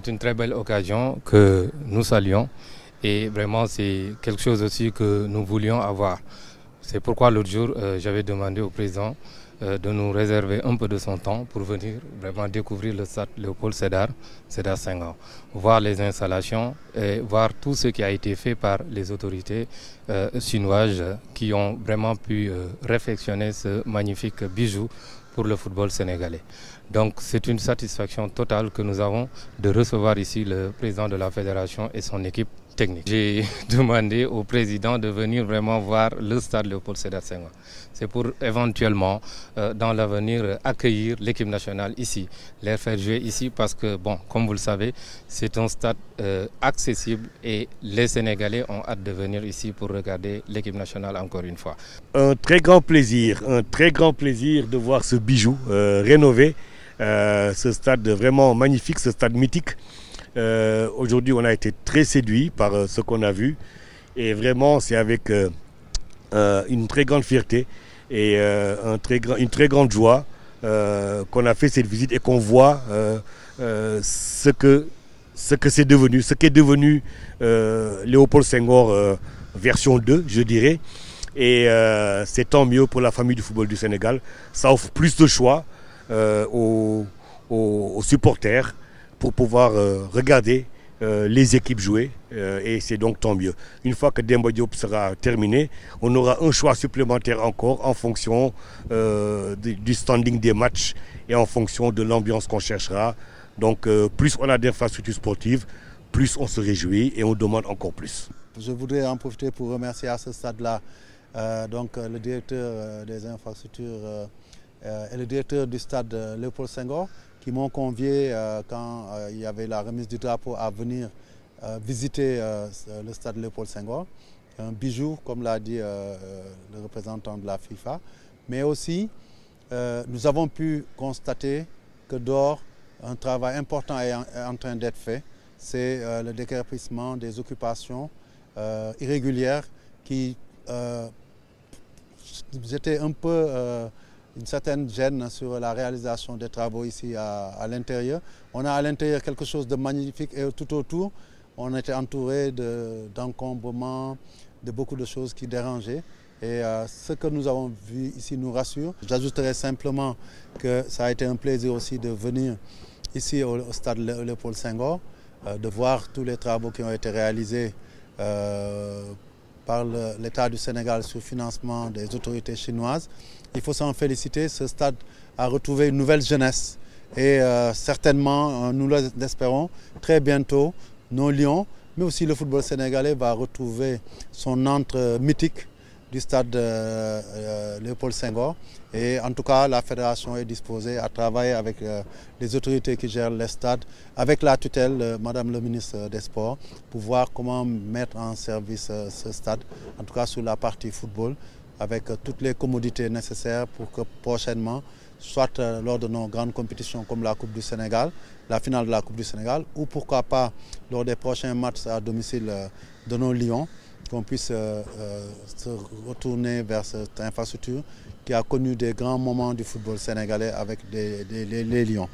c'est une très belle occasion que nous saluons et vraiment c'est quelque chose aussi que nous voulions avoir. C'est pourquoi l'autre jour, j'avais demandé au président de nous réserver un peu de son temps pour venir vraiment découvrir le stade Léopold Sédar Senghor, voir les installations et voir tout ce qui a été fait par les autorités chinoises qui ont vraiment pu réfectionner ce magnifique bijou pour le football sénégalais. Donc c'est une satisfaction totale que nous avons de recevoir ici le président de la fédération et son équipe technique. J'ai demandé au président de venir vraiment voir le stade Léopold Sédar Senghor. C'est pour éventuellement dans l'avenir accueillir l'équipe nationale ici, les faire jouer ici parce que bon, comme vous le savez, c'est un stade accessible et les Sénégalais ont hâte de venir ici pour regarder l'équipe nationale encore une fois. Un très grand plaisir de voir ce bijou rénové, ce stade vraiment magnifique, ce stade mythique. Aujourd'hui, on a été très séduits par ce qu'on a vu et vraiment, c'est avec une très grande fierté et une très grande joie qu'on a fait cette visite et qu'on voit ce qu'est devenu Léopold Senghor version 2, je dirais. Et c'est tant mieux pour la famille du football du Sénégal. Ça offre plus de choix aux supporters pour pouvoir regarder les équipes jouer et c'est donc tant mieux. Une fois que Demba Diop sera terminé, on aura un choix supplémentaire encore en fonction du standing des matchs et en fonction de l'ambiance qu'on cherchera. Donc plus on a d'infrastructures sportives, plus on se réjouit et on demande encore plus. Je voudrais en profiter pour remercier à ce stade-là le directeur des infrastructures et le directeur du stade Léopold Senghor qui m'ont convié quand il y avait la remise du drapeau à venir visiter le stade Léopold Senghor. Un bijou, comme l'a dit le représentant de la FIFA. Mais aussi, nous avons pu constater que dehors, un travail important est en train d'être fait. C'est le déguerpissement des occupations irrégulières qui étaient un peu une certaine gêne sur la réalisation des travaux ici à l'intérieur. On a à l'intérieur quelque chose de magnifique et tout autour, on était entouré d'encombrements, de beaucoup de choses qui dérangeaient. Et ce que nous avons vu ici nous rassure. J'ajouterai simplement que ça a été un plaisir aussi de venir ici au stade Léopold Senghor, de voir tous les travaux qui ont été réalisés par l'État du Sénégal sur financement des autorités chinoises. Il faut s'en féliciter, ce stade a retrouvé une nouvelle jeunesse et certainement, nous l'espérons, très bientôt, nos Lions, mais aussi le football sénégalais va retrouver son entre mythique du stade Léopold Senghor. Et en tout cas, la fédération est disposée à travailler avec les autorités qui gèrent les stades, avec la tutelle, Madame le ministre des Sports, pour voir comment mettre en service ce stade, en tout cas sur la partie football, avec toutes les commodités nécessaires pour que prochainement, soit lors de nos grandes compétitions comme la Coupe du Sénégal, la finale de la Coupe du Sénégal, ou pourquoi pas lors des prochains matchs à domicile de nos Lions, qu'on puisse se retourner vers cette infrastructure qui a connu des grands moments du football sénégalais avec les Lions.